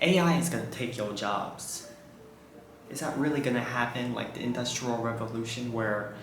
AI is gonna take your jobs. Is that really gonna happen like the Industrial Revolution where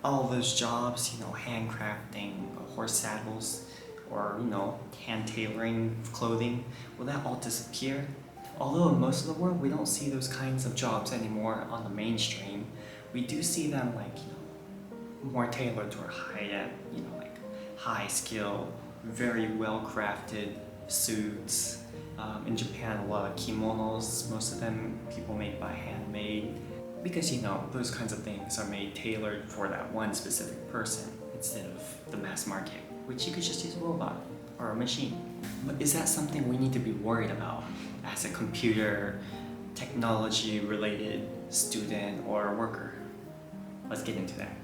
all those jobs, handcrafting horse saddles or, hand tailoring clothing, will that all disappear? Although in most of the world we don't see those kinds of jobs anymore on the mainstream, we do see them more tailored to our high-end, like high skill, very well-crafted suits. In Japan, a lot of kimonos, most of them people make by handmade. Because those kinds of things are made tailored for that one specific person instead of the mass market, which you could just use a robot or a machine. But is that something we need to be worried about as a computer technology related student or worker? Let's get into that.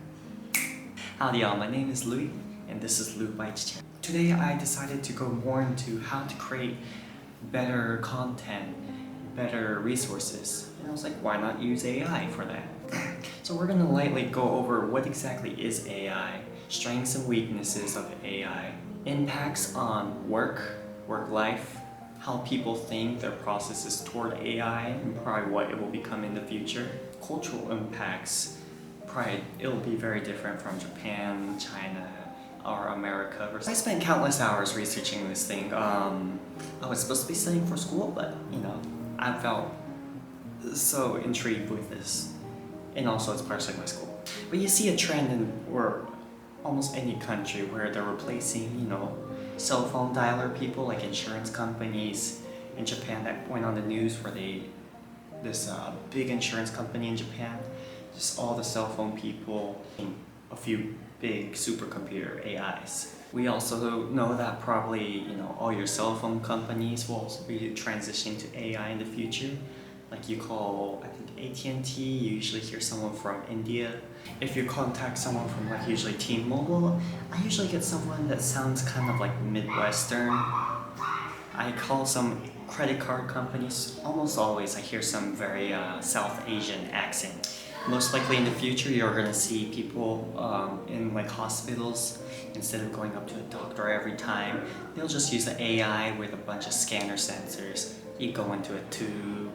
Howdy y'all, my name is Louis and this is Lou Bites Channel. Today I decided to go more into how to create better content, better resources. And I was like, why not use AI for that? So we're gonna lightly go over what exactly is AI, strengths and weaknesses of AI, impacts on work life, how people think their processes toward AI, and probably what it will become in the future. Cultural impacts, probably it'll be very different from Japan, China, or America. I spent countless hours researching this thing. I was supposed to be studying for school, but I felt so intrigued with this. And also it's partially my school. But you see a trend in almost any country where they're replacing, cell phone dialer people, like insurance companies. In Japan, that went on the news where this big insurance company in Japan, just all the cell phone people, a few big supercomputer AIs. We also know that probably, all your cell phone companies will also be transitioning to AI in the future. Like you call, I think AT&T, you usually hear someone from India. If you contact someone from usually T-Mobile, I usually get someone that sounds kind of like Midwestern. I call some credit card companies, almost always I hear some very South Asian accent. Most likely in the future, you're gonna see people in hospitals, instead of going up to a doctor every time, they'll just use an AI with a bunch of scanner sensors. You go into a tube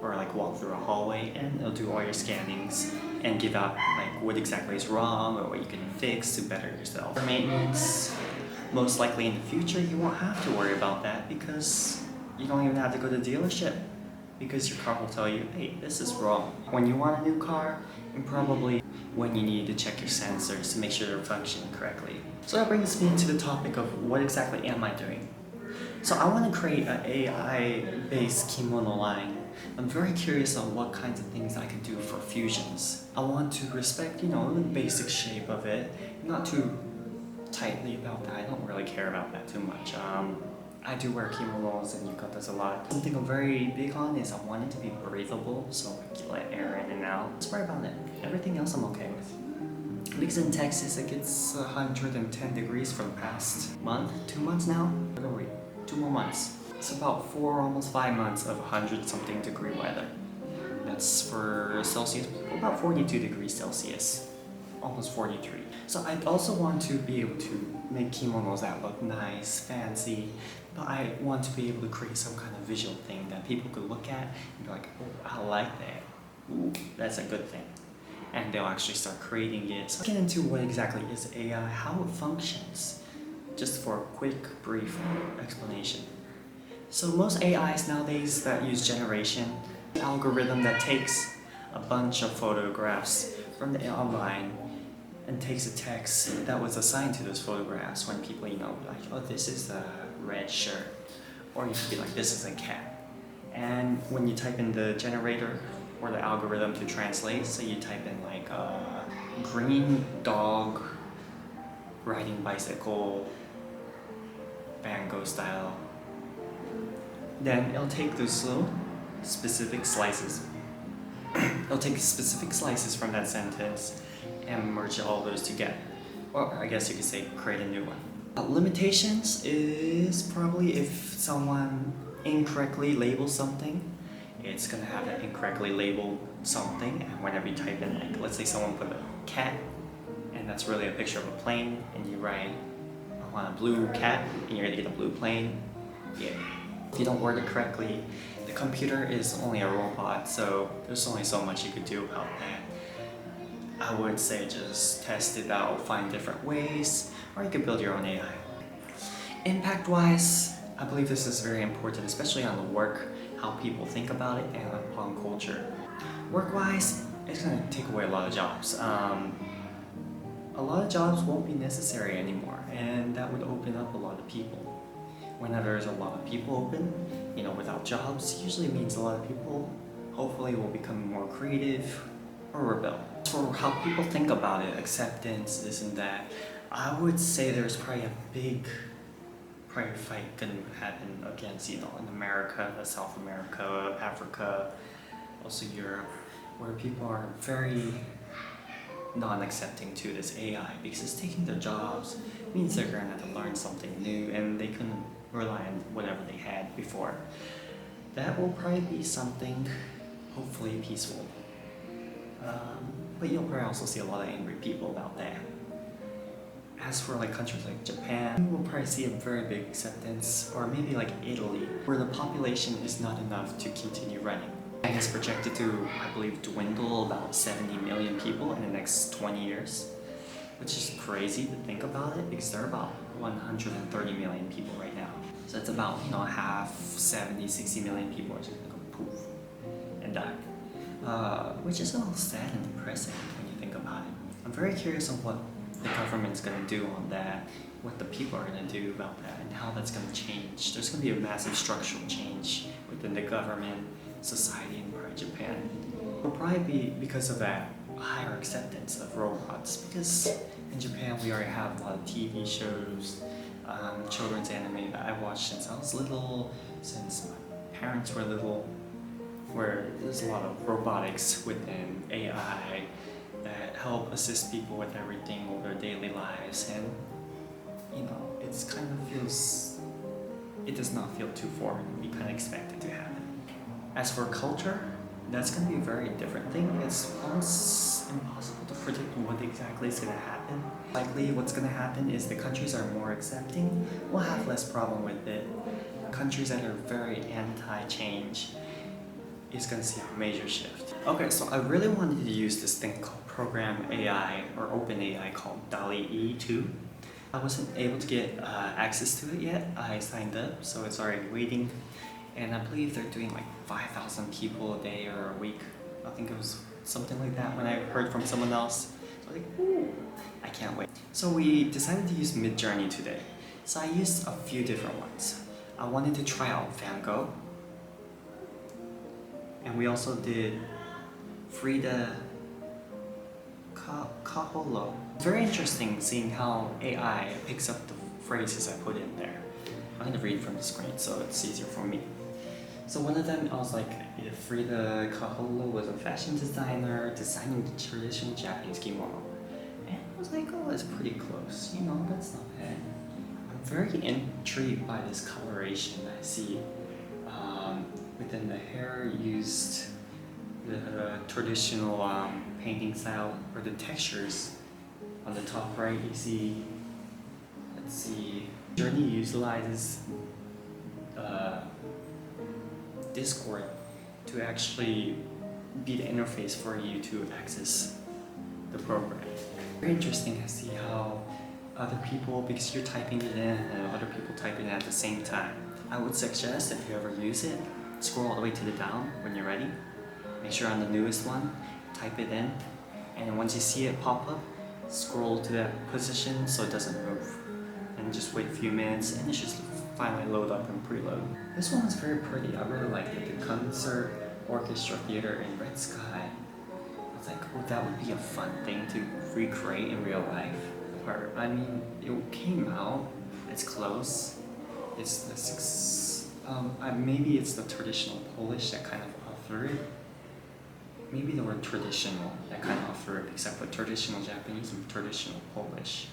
or walk through a hallway and it'll do all your scannings and give out what exactly is wrong or what you can fix to better yourself. For maintenance, most likely in the future, you won't have to worry about that because you don't even have to go to the dealership, because your car will tell you, hey, this is wrong. When you want a new car, and probably when you need to check your sensors to make sure they're functioning correctly. So that brings me into the topic of what exactly am I doing? So I want to create an AI-based kimono line. I'm very curious on what kinds of things I can do for fusions. I want to respect, the basic shape of it, not too tightly about that. I don't really care about that too much. I do wear kimonos and yukatas a lot. Something I'm very big on is I want it to be breathable, so you let air in and out. That's right about it. Everything else I'm okay with. Because in Texas it gets 110 degrees for the past month, 2 months now? Where are we? 2 more months. It's about 4, almost 5 months of 100-something degree weather. That's for Celsius, about 42 degrees Celsius. Almost 43. So I also want to be able to make kimonos that look nice, fancy, but I want to be able to create some kind of visual thing that people could look at and be like, oh, I like that. Ooh, that's a good thing. And they'll actually start creating it. So let's get into what exactly is AI, how it functions, just for a quick, brief explanation. So most AIs nowadays that use generation, algorithm that takes a bunch of photographs from the online and takes a text that was assigned to those photographs when people, oh, this is a red shirt, or you could be like, this is a cat. And when you type in the generator or the algorithm to translate, so you type in green dog riding bicycle, Van Gogh style, then it'll take those little specific slices. It'll take specific slices from that sentence and merge all those together. Or I guess you could say create a new one. Limitations is probably if someone incorrectly labels something, it's gonna have that incorrectly labeled something, and whenever you type in, let's say someone put a cat, and that's really a picture of a plane, and you write, I want a blue cat, and you're gonna get a blue plane. Yeah. If you don't word it correctly, The computer is only a robot, so there's only so much you could do about that. I would say just test it out, find different ways, or you could build your own AI. Impact-wise, I believe this is very important, especially on the work, how people think about it, and upon culture. Work-wise, it's going to take away a lot of jobs. A lot of jobs won't be necessary anymore, and that would open up a lot of people. Whenever there's a lot of people open, without jobs, usually means a lot of people hopefully will become more creative or rebel. For how people think about it, acceptance, this and that, I would say there's probably a big fight gonna happen against, in America, South America, Africa, also Europe, where people are very non-accepting to this AI because it's taking their jobs. It means they're gonna have to learn something new and they couldn't rely on whatever they had before. That will probably be something hopefully peaceful. But you'll probably also see a lot of angry people about that. As for countries like Japan, we'll probably see a very big acceptance, or maybe like Italy, where the population is not enough to continue running. And it's projected to, I believe, dwindle about 70 million people in the next 20 years, which is crazy to think about it because there are about 130 million people right now. So it's about, half, 70, 60 million people are just gonna go poof and die. Which is a little sad and depressing when you think about it. I'm very curious on what the government's going to do on that, what the people are going to do about that, and how that's going to change. There's going to be a massive structural change within the government, society, and probably Japan. It will probably be because of that higher acceptance of robots, because in Japan we already have a lot of TV shows, children's anime that I watched since I was little, since my parents were little, where there's a lot of robotics within AI that help assist people with everything over their daily lives, and it does not feel too foreign. We kind of expect it to happen. As for culture, that's going to be a very different thing. It's almost impossible to predict what exactly is going to happen. Likely what's going to happen is the countries that are more accepting will have less problem with it. Countries that are very anti-change is going to see a major shift. Okay, so I really wanted to use this thing called Program AI or Open AI called DALL-E 2. I wasn't able to get access to it yet. I signed up, so it's already waiting. And I believe they're doing 5,000 people a day or a week. I think it was something like that when I heard from someone else. So I was like, ooh, I can't wait. So we decided to use midjourney today. So I used a few different ones. I wanted to try out Van Gogh. And we also did Frida Kahlo. Very interesting seeing how AI picks up the phrases I put in there. I'm going to read from the screen so it's easier for me. So one of them, I was like, Frida Kahlo was a fashion designer designing the traditional Japanese kimono. And I was like, oh, that's pretty close. That's not bad. I'm very intrigued by this coloration I see. Within the hair, used the traditional painting style, or the textures. On the top right, you see, let's see, Journey utilizes Discord to actually be the interface for you to access the program. Very interesting to see how other people, because you're typing it in and other people type it in at the same time. I would suggest if you ever use it, scroll all the way to the down when you're ready. Make sure on the newest one, type it in, and once you see it pop up, scroll to that position so it doesn't move. And just wait a few minutes and it should finally load up and preload. This one is very pretty. I really liked it. The concert orchestra theater in Red Sky. I was like, oh, that would be a fun thing to recreate in real life. I mean, it came out, it's close. It's the maybe it's the traditional Polish that kind of offer it. Maybe the word traditional that kind of offer it, except for traditional Japanese and traditional Polish.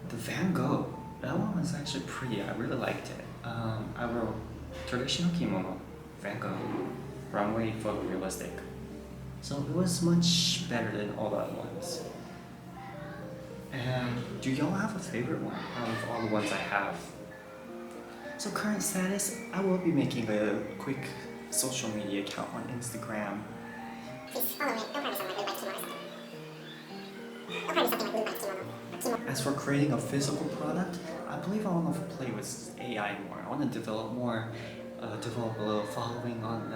The Van Gogh, that one was actually pretty. I really liked it. I wrote traditional kimono, Van Gogh, runway photorealistic. So it was much better than all the other ones. And do y'all have a favorite one out of all the ones I have? So current status, I will be making a quick social media account on Instagram. Please follow it. It'll probably sound like Blue by Kimonos. It'll probably be something like Blue by Kimono. As for creating a physical product, I believe I want to play with AI more. I want to develop a little following on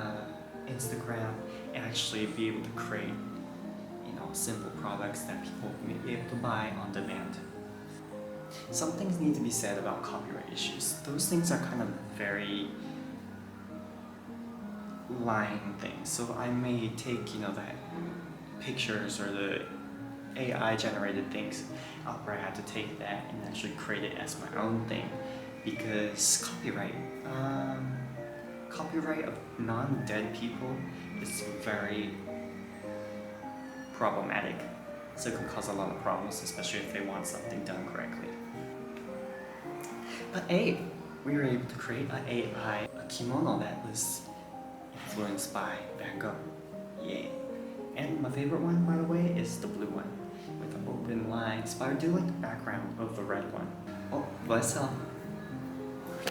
Instagram, and actually be able to create, simple products that people may be able to buy on demand. Some things need to be said about copyright issues. Those things are kind of very line things. So I may take, the pictures or the AI generated things out where I had to take that and actually create it as my own thing, because copyright of non-dead people is very problematic. So it can cause a lot of problems, especially if they want something done correctly. But hey, we were able to create a kimono that was influenced by Van Gogh. Yay. And my favorite one, by the way, is the blue one, with an open line spider doodling background of the red one. Oh, bless up.